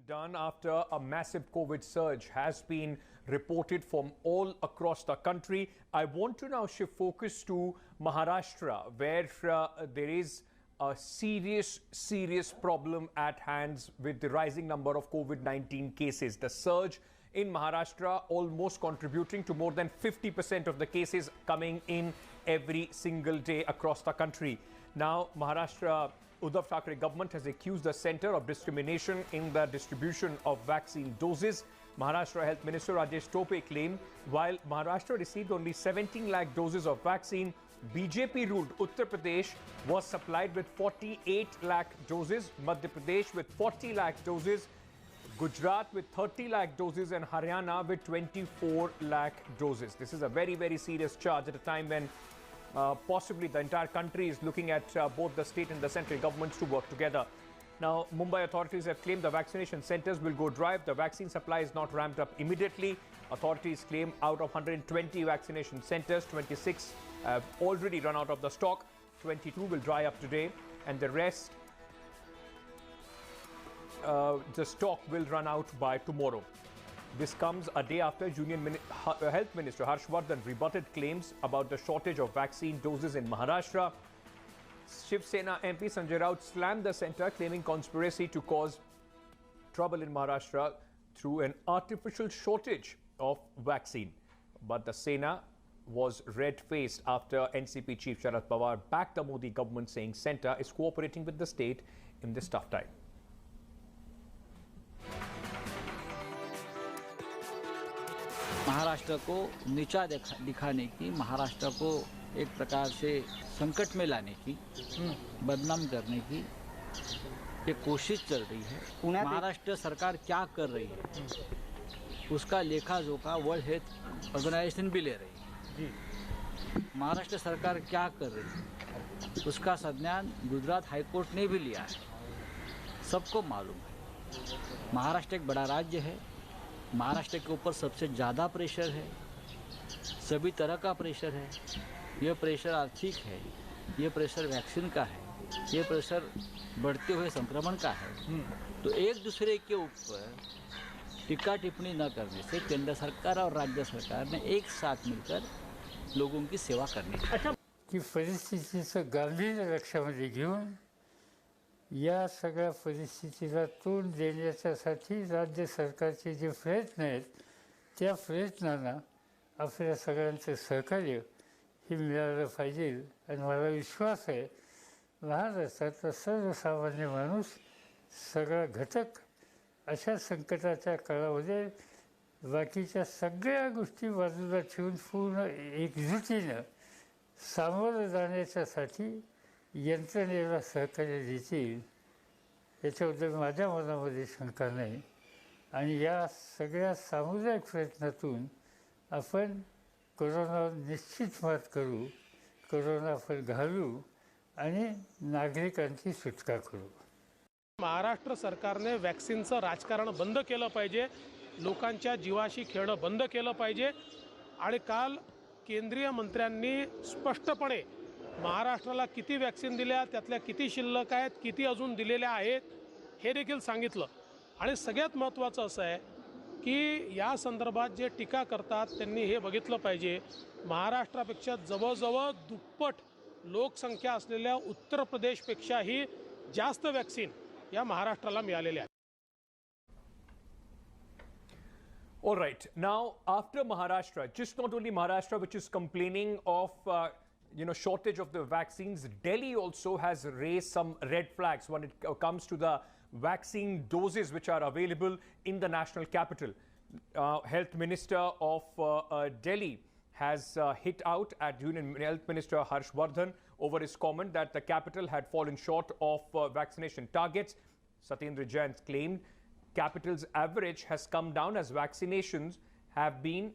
done after a massive COVID surge has been reported from all across the country. I want to now shift focus to Maharashtra, where there is a serious problem at hand with the rising number of COVID-19 cases. The surge in Maharashtra almost contributing to more than 50% of the cases coming in every single day across the country. Now, Maharashtra Uddhav Thackeray government has accused the centre of discrimination in the distribution of vaccine doses. Maharashtra Health Minister Rajesh Tope claimed while Maharashtra received only 17 lakh doses of vaccine, BJP-ruled Uttar Pradesh was supplied with 48 lakh doses, Madhya Pradesh with 40 lakh doses, Gujarat with 30 lakh doses and Haryana with 24 lakh doses. This is a very serious charge at a time when possibly the entire country is looking at both the state and the central governments to work together. Now, Mumbai authorities have claimed the vaccination centers will go dry if the vaccine supply is not ramped up immediately. Authorities claim out of 120 vaccination centers, 26 have already run out of the stock, 22 will dry up today, and the rest, the stock will run out by tomorrow. This comes a day after Union Health Minister Harsh Vardhan rebutted claims about the shortage of vaccine doses in Maharashtra. Shiv Sena MP Sanjay Raut slammed the centre, claiming conspiracy to cause trouble in Maharashtra through an artificial shortage of vaccine. But the Sena was red-faced after NCP Chief Sharad Pawar backed the Modi government, saying centre is cooperating with the state in this tough time. Maharashtra को नीचा दिखाने की, महाराष्ट्र को एक प्रकार से संकट में लाने की, बदनाम करने की एक कोशिश चल रही है। महाराष्ट्र सरकार क्या कर रही है उसका लेखा जोखा वर्ल्ड हेल्थ ऑर्गेनाइजेशन भी ले रही है। महाराष्ट्र सरकार क्या कर रही है उसका संज्ञान गुजरात हाईकोर्ट ने भी लिया है। सबको मालूम है महाराष्ट्र एक बड़ा राज्य है, महाराष्ट्र के ऊपर सबसे ज़्यादा प्रेशर है, सभी तरह का प्रेशर है। यह प्रेशर आर्थिक है, यह प्रेशर वैक्सीन का है, यह प्रेशर बढ़ते हुए संक्रमण का है। तो एक दूसरे के ऊपर टीका टिप्पणी न करने से केंद्र सरकार और राज्य सरकार ने एक साथ मिलकर लोगों की सेवा करनी चाहिए। की परिस्थितीचं गांभीर्य लक्षामध्ये घेऊन या सगळ्या परिस्थितीला तोंड देण्याच्यासाठी राज्य सरकारचे जे प्रयत्न आहेत त्या प्रयत्नांना आपल्या सगळ्यांचं सहकार्य हे मिळालं पाहिजे। आणि मला विश्वास आहे महाराष्ट्रातला सर्वसामान्य माणूस सगळा घटक अशा संकटाच्या काळामध्ये बाकीच्या सगळ्या गोष्टी बाजूला ठेवून पूर्ण एकजुटीनं सामोरं जाण्याच्यासाठी यंत्रणेला सहकार्य देतील याच्याबद्दल माझ्या मनामध्ये शंका नाही। आणि या सगळ्या सामुदायिक प्रयत्नातून आपण कोरोनावर निश्चित मात करू, कोरोना आपण घालू आणि नागरिकांची सुटका करू। महाराष्ट्र सरकारने वॅक्सिनचं राजकारण बंद केलं पाहिजे, लोकांच्या जीवाशी खेळणं बंद केलं पाहिजे। आणि काल केंद्रीय मंत्र्यांनी स्पष्टपणे महाराष्ट्राला किती वॅक्सिन दिल्या, त्यातल्या किती शिल्लक आहेत, किती अजून दिलेल्या आहेत हे देखील सांगितलं। आणि सगळ्यात महत्त्वाचं असं आहे की या संदर्भात जे टीका करतात त्यांनी हे बघितलं पाहिजे महाराष्ट्रापेक्षा जवळजवळ दुप्पट लोकसंख्या असलेल्या उत्तर प्रदेशपेक्षाही जास्त वॅक्सिन या महाराष्ट्राला मिळालेल्या आहेत। All right, now after Maharashtra, just not only Maharashtra which is complaining of shortage of the vaccines, Delhi also has raised some red flags when it comes to the vaccine doses which are available in the national capital. Health Minister of Delhi has hit out at Union Health Minister Harsh Vardhan over his comment that the capital had fallen short of vaccination targets. Satyendra Jain claimed capital's average has come down as vaccinations have been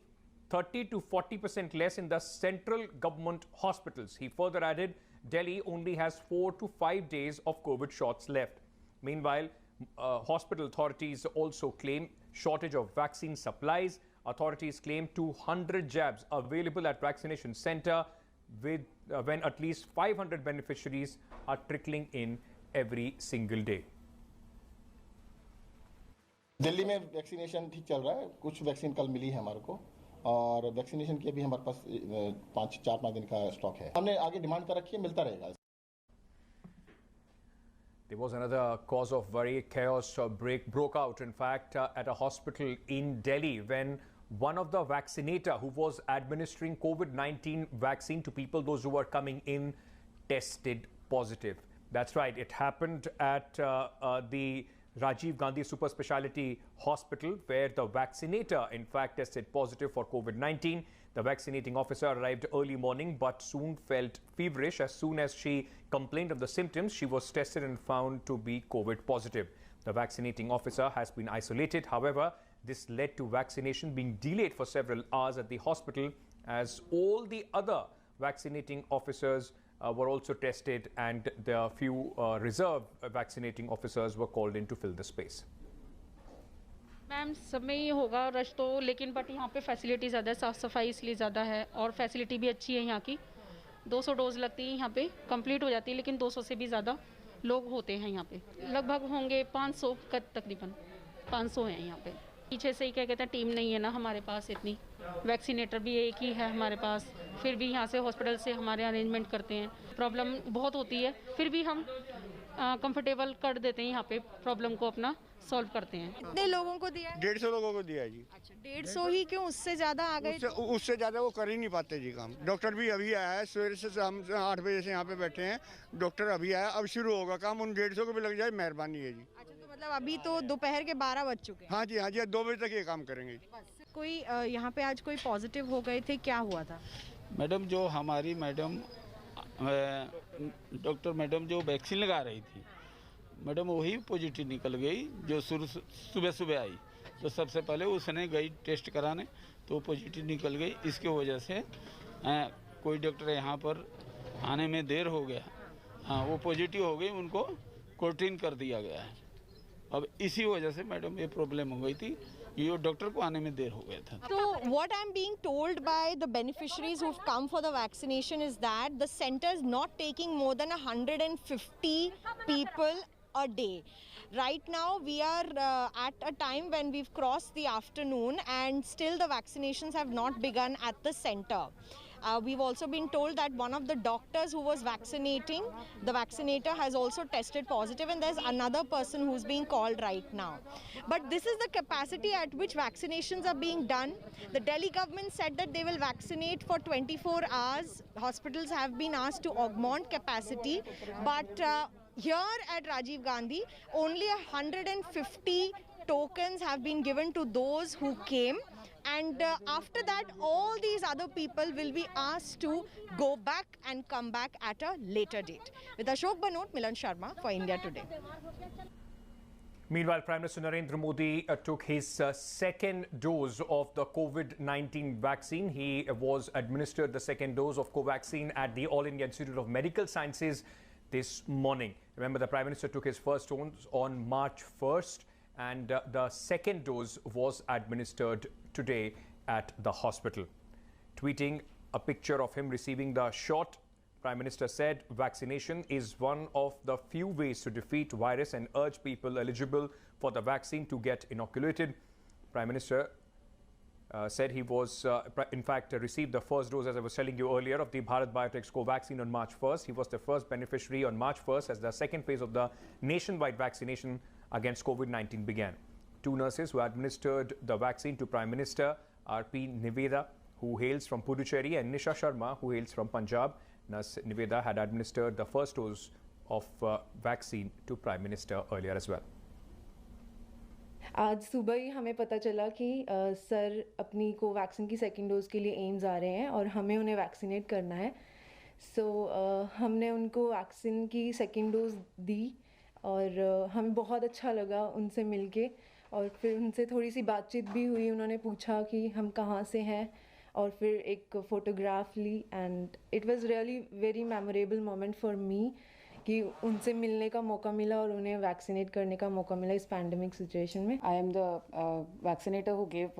30 to 40% less in the central government hospitals. He further added Delhi only has 4 to 5 days of COVID shots left. Meanwhile, hospital authorities also claim shortage of vaccine supplies. Authorities claim 200 jabs available at vaccination center when at least 500 beneficiaries are trickling in every single day. Delhi में vaccination ठीक चल रहा है, कुछ vaccine कल मिली है हमारे को और वैक्सीनेशन के भी हमारे पास 4-5 दिन का स्टॉक है। हमने आगे डिमांड कर रखी है, मिलता रहेगा। There was another cause of worry. Chaos broke out, in fact, at a hospital in Delhi when one of the vaccinator who was administering COVID-19 vaccine to people, those who were coming in, tested positive. That's right. It happened at the Rajiv Gandhi Super Speciality Hospital, where the vaccinator, in fact, tested positive for COVID-19. The vaccinating officer arrived early morning but soon felt feverish. As soon as she complained of the symptoms, she was tested and found to be COVID positive. The vaccinating officer has been isolated. However, this led to vaccination being delayed for several hours at the hospital, as all the other vaccinating officers were also tested, and the few reserve vaccinating officers were called in to fill the space. Ma'am सब में ही होगा rush तो, लेकिन but यहाँ पे facility ज़्यादा है, साफ़ सफाई इसलिए ज़्यादा है और फैसिलिटी भी अच्छी है यहाँ की। 200 डोज लगती है यहाँ पे, कंप्लीट हो जाती है, लेकिन 200 से भी ज़्यादा लोग होते हैं यहाँ पे। लगभग होंगे 500 का, तकरीबन 500 हैं यहाँ पे। पीछे से ही क्या कहते हैं, टीम नहीं है ना हमारे पास इतनी, वैक्सीनेटर भी एक ही है हमारे पास, फिर भी यहाँ से हॉस्पिटल से हमारे अरेंजमेंट करते हैं। प्रॉब्लम बहुत होती है, फिर भी हम कंफर्टेबल कर देते हैं, यहाँ पे प्रॉब्लम को अपना सॉल्व करते हैं। कितने लोगों को दिया है? 150 लोगों को दिया है जी। अच्छा, 150 ही क्यों, उससे ज़्यादा आ गए? उससे ज़्यादा वो कर ही नहीं पाते जी काम। डॉक्टर भी अभी आया है, सवेरे से हम 8 बजे से यहाँ पे बैठे हैं, डॉक्टर अभी आया, अब शुरू होगा काम। उन 150 को भी लग जाए, मेहरबानी है जी। अच्छा, तो मतलब अभी तो दोपहर के 12 बज चुके हैं। हाँ जी, 2 बजे तक ये काम करेंगे। कोई यहाँ पे आज कोई पॉजिटिव हो गए थे, क्या हुआ था? मैडम जो हमारी डॉक्टर मैडम जो वैक्सीन लगा रही थी, मैडम वही पॉजिटिव निकल गई जो सुबह आई। तो सबसे पहले उसने गई टेस्ट कराने, तो पॉजिटिव निकल गई। इसकी वजह से कोई डॉक्टर यहाँ पर आने में देर हो गया, हाँ वो पॉजिटिव हो गई, उनको क्वारंटीन कर दिया गया है। अब इसी वजह से मैडम ये प्रॉब्लम हो गई थी, ये डॉक्टर को आने में देर हो गया था। So what I'm being told by the beneficiaries who've come for the vaccination is that the center is not taking more than 150 people a day. Right now we are at a time when we've crossed the afternoon and still the vaccinations have not begun at the center. We've also been told that one of the doctors who was vaccinating, the vaccinator has also tested positive, and there's another person who's being called right now. But this is the capacity at which vaccinations are being done. The Delhi government said that they will vaccinate for 24 hours. Hospitals have been asked to augment capacity, but here at Rajiv Gandhi, only 150 tokens have been given to those who came. And after that, all these other people will be asked to go back and come back at a later date. With Ashok Banot, Milan Sharma for India Today. Meanwhile, Prime Minister Narendra Modi took his second dose of the COVID-19 vaccine. He was administered the second dose of Covaxin at the All India Institute of Medical Sciences this morning. Remember, the Prime Minister took his first dose on March 1st, and the second dose was administered today at the hospital. Tweeting a picture of him receiving the shot, Prime Minister said vaccination is one of the few ways to defeat virus and urged people eligible for the vaccine to get inoculated. Prime Minister said he was, in fact, received the first dose, as I was telling you earlier, of the Bharat Biotech's Covaxin on March 1st. He was the first beneficiary on March 1st as the second phase of the nationwide vaccination against COVID-19 began. Two nurses who administered the vaccine to Prime Minister are P. Niveda, who hails from Puducherry, and Nisha Sharma, who hails from Punjab. Nurse Niveda had administered the first dose of vaccine to Prime Minister earlier as well. आज सुबह ही हमें पता चला कि sir अपनी Covaxin की second dose के लिए एम्स आ रहे हैं और हमें उन्हें वैक्सीनेट करना है। हमने उनको वैक्सीन की सेकेंड डोज़ दी और हमें बहुत अच्छा लगा उनसे मिलके, और फिर उनसे थोड़ी सी बातचीत भी हुई। उन्होंने पूछा कि हम कहाँ से हैं और फिर एक फ़ोटोग्राफ ली, and it was really very memorable moment for me कि उनसे मिलने का मौका मिला और उन्हें वैक्सीनेट करने का मौका मिला इस पैंडेमिक सिचुएशन में। I am the vaccinator who gave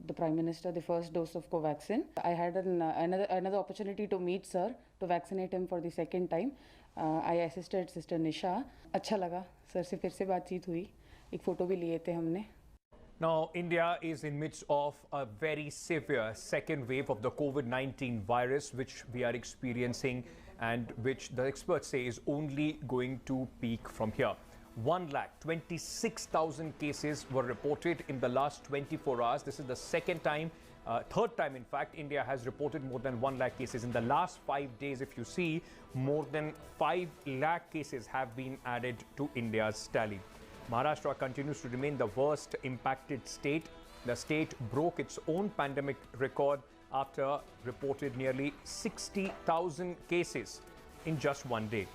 the Prime Minister the first dose of Covaxin. I had another opportunity to meet sir to vaccinate him for the second time. I assisted Sister Nisha. अच्छा लगा, sir से फिर से बातचीत हुई, एक photo भी लिए थे हमने। Now, India is in midst of a very severe second wave of the COVID-19 virus, which we are experiencing and which the experts say is only going to peak from here. 1,26,000 cases were reported in the last 24 hours. This is the third time, in fact, India has reported more than 1 lakh cases. In the last 5 days, if you see, more than 5 lakh cases have been added to India's tally. Maharashtra continues to remain the worst impacted state. The state broke its own pandemic record after reported nearly 60,000 cases in just 1 day.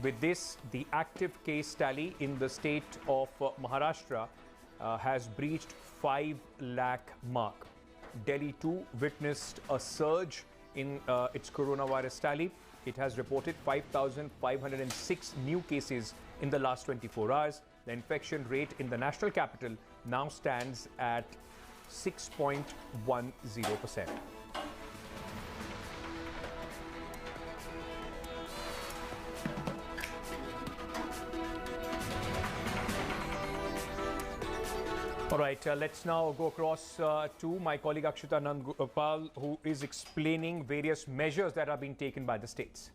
With this, the active case tally in the state of Maharashtra has breached 5 lakh mark. Delhi too witnessed a surge in its coronavirus tally. It has reported 5,506 new cases in the last 24 hours. The infection rate in the national capital now stands at 6.10%. All right, let's now go across to my colleague Akshita Nandgopal, who is explaining various measures that are being taken by the states.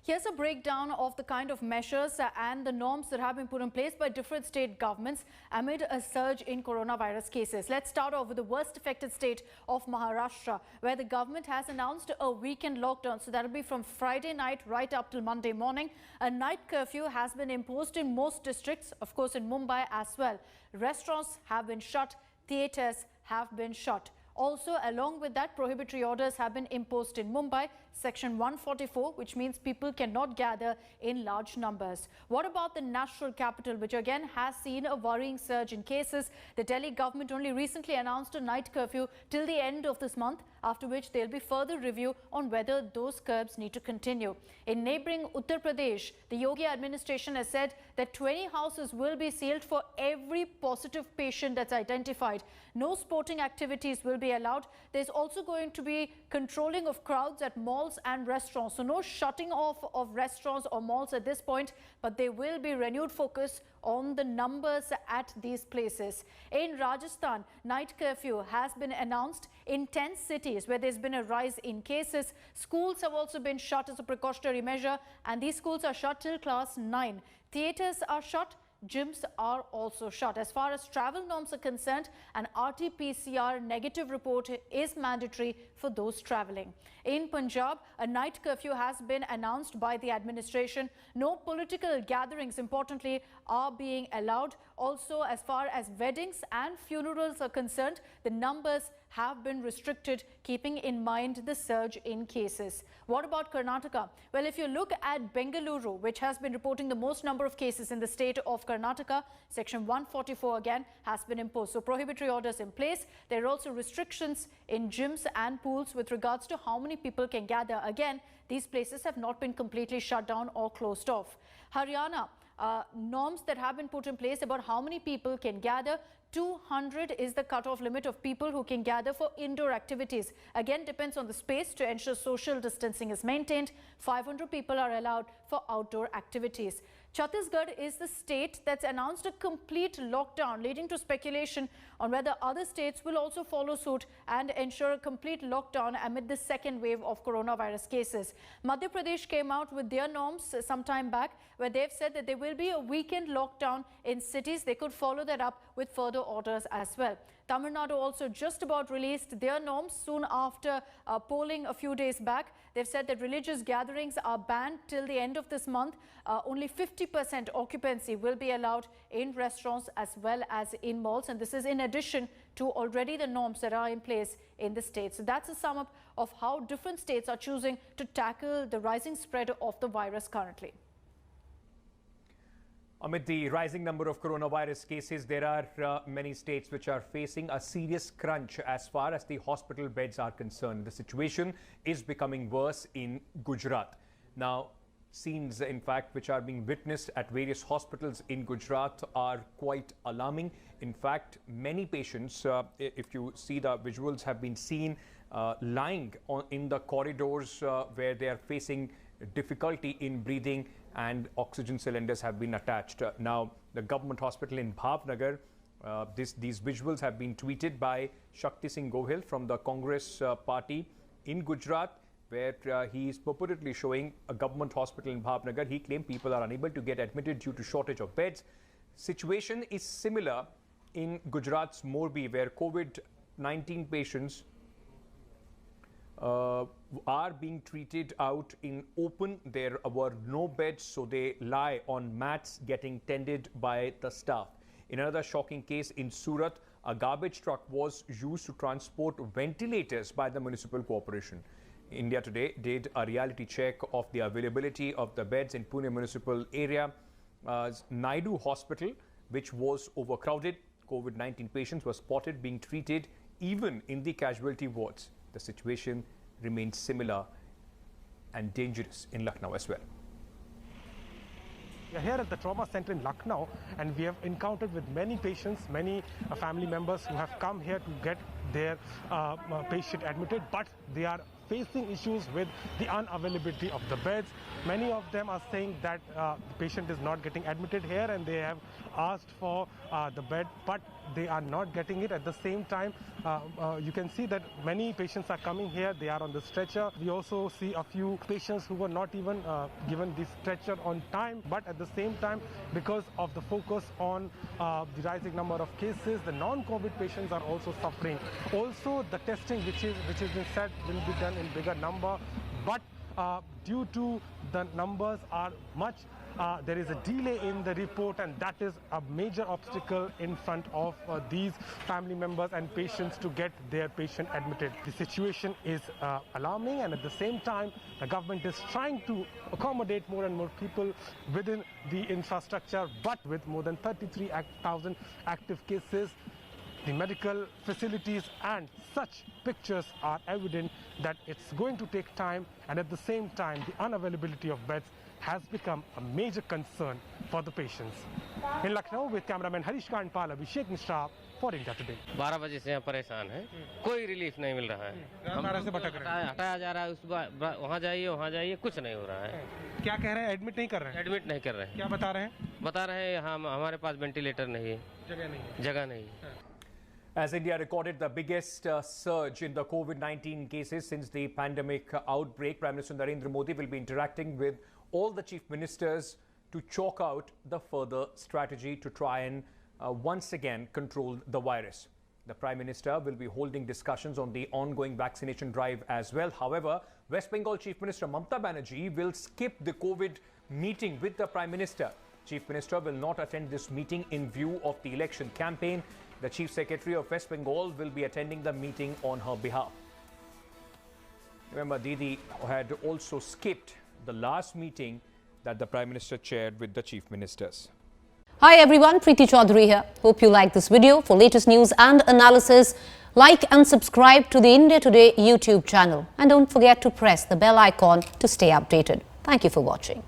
Here's a breakdown of the kind of measures and the norms that have been put in place by different state governments amid a surge in coronavirus cases. Let's start off with the worst affected state of Maharashtra, where the government has announced a weekend lockdown. So that'll be from Friday night right up till Monday morning. A night curfew has been imposed in most districts, of course in Mumbai as well. Restaurants have been shut, theatres have been shut. Also, along with that, prohibitory orders have been imposed in Mumbai, Section 144, which means people cannot gather in large numbers. What about the national capital, which again has seen a worrying surge in cases? The Delhi government only recently announced a night curfew till the end of this month, after which there will be further review on whether those curbs need to continue. In neighbouring Uttar Pradesh, the Yogi administration has said that 20 houses will be sealed for every positive patient that's identified. No sporting activities will be allowed. There's also going to be controlling of crowds at malls and restaurants. So no shutting off of restaurants or malls at this point, but there will be renewed focus on the numbers at these places. In Rajasthan, night curfew has been announced in 10 cities where there's been a rise in cases. Schools have also been shut as a precautionary measure, and these schools are shut till class 9. Theatres are shut. Gyms are also shut. As far as travel norms are concerned, an RT-PCR negative report is mandatory for those travelling. In Punjab, a night curfew has been announced by the administration. No political gatherings, importantly, are being allowed. Also, as far as weddings and funerals are concerned, the numbers have been restricted, keeping in mind the surge in cases. What about Karnataka? Well, if you look at Bengaluru, which has been reporting the most number of cases in the state of Karnataka, Section 144 again has been imposed. So prohibitory orders in place. There are also restrictions in gyms and pools with regards to how many people can gather. Again, these places have not been completely shut down or closed off. Haryana, norms that have been put in place about how many people can gather. 200 is the cutoff limit of people who can gather for indoor activities. Again, depends on the space to ensure social distancing is maintained. 500 people are allowed for outdoor activities. Chhattisgarh is the state that's announced a complete lockdown, leading to speculation on whether other states will also follow suit and ensure a complete lockdown amid the second wave of coronavirus cases. Madhya Pradesh came out with their norms some time back, where they've said that there will be a weekend lockdown in cities. They could follow that up with further orders as well. Tamil Nadu also just about released their norms soon after polling a few days back. They've said that religious gatherings are banned till the end of this month. Only 50% occupancy will be allowed in restaurants as well as in malls. And this is in addition to already the norms that are in place in the state. So that's a sum up of how different states are choosing to tackle the rising spread of the virus currently. Amid the rising number of coronavirus cases, there are many states which are facing a serious crunch as far as the hospital beds are concerned. The situation is becoming worse in Gujarat. Now, scenes, in fact, which are being witnessed at various hospitals in Gujarat are quite alarming. In fact, many patients, if you see the visuals, have been seen lying in the corridors where they are facing difficulty in breathing, and oxygen cylinders have been attached. Now, the government hospital in Bhavnagar These visuals have been tweeted by Shakti Singh Gohil from the Congress party in Gujarat, where he is purportedly showing a government hospital in Bhavnagar. He claimed people are unable to get admitted due to shortage of beds. Situation is similar in Gujarat's Morbi, where COVID-19 patients are being treated out in open. There were no beds, so they lie on mats getting tended by the staff. In another shocking case in Surat, a garbage truck was used to transport ventilators by the municipal corporation. India Today did a reality check of the availability of the beds in Pune municipal area. Naidu Hospital, which was overcrowded, COVID-19 patients were spotted being treated even in the casualty wards. The situation remains similar and dangerous in Lucknow as well. We are here at the trauma center in Lucknow, and we have encountered with many patients, many family members who have come here to get their patient admitted, but they are facing issues with the unavailability of the beds. Many of them are saying that the patient is not getting admitted here, and they have asked for the bed, but they are not getting it. At the same time, you can see that many patients are coming here. They are on the stretcher. We also see a few patients who were not even given the stretcher on time, but at the same time, because of the focus on the rising number of cases, the non-COVID patients are also suffering. Also, the testing which has been said will be done in bigger number, but due to the numbers are much, there is a delay in the report, and that is a major obstacle in front of these family members and patients to get their patient admitted. The situation is alarming, and at the same time, the government is trying to accommodate more and more people within the infrastructure, but with more than 33,000 active cases, the medical facilities and such pictures are evident that it's going to take time, and at the same time, the unavailability of beds has become a major concern for the patients. In Lucknow, with cameraman Harish Kandpal, Abhishek Mishra for India Today. 12 बजे से यहाँ परेशान है, कोई relief नहीं मिल रहा है। हम से भटक रहे हैं, हटाया जा रहा है, उस वहाँ जाइए, कुछ नहीं हो रहा है। क्या कह रहे हैं? एडमिट नहीं कर रहे हैं? एडमिट नहीं कर रहे हैं। क्या बता रहे हैं? बता रहे हैं हमारे पास वेंटिलेटर नहीं है, जगह नहीं। As India recorded the biggest surge in the COVID-19 cases since the pandemic outbreak, Prime Minister Narendra Modi will be interacting with all the chief ministers to chalk out the further strategy to try and once again control the virus. The Prime Minister will be holding discussions on the ongoing vaccination drive as well. However, West Bengal Chief Minister Mamata Banerjee will skip the COVID meeting with the Prime Minister. Chief Minister will not attend this meeting in view of the election campaign. The Chief Secretary of West Bengal will be attending the meeting on her behalf. Remember, Didi had also skipped the last meeting that the Prime Minister chaired with the Chief Ministers. Hi everyone, Preeti Chaudhary here. Hope you like this video. For latest news and analysis, like and subscribe to the India Today YouTube channel. And don't forget to press the bell icon to stay updated. Thank you for watching.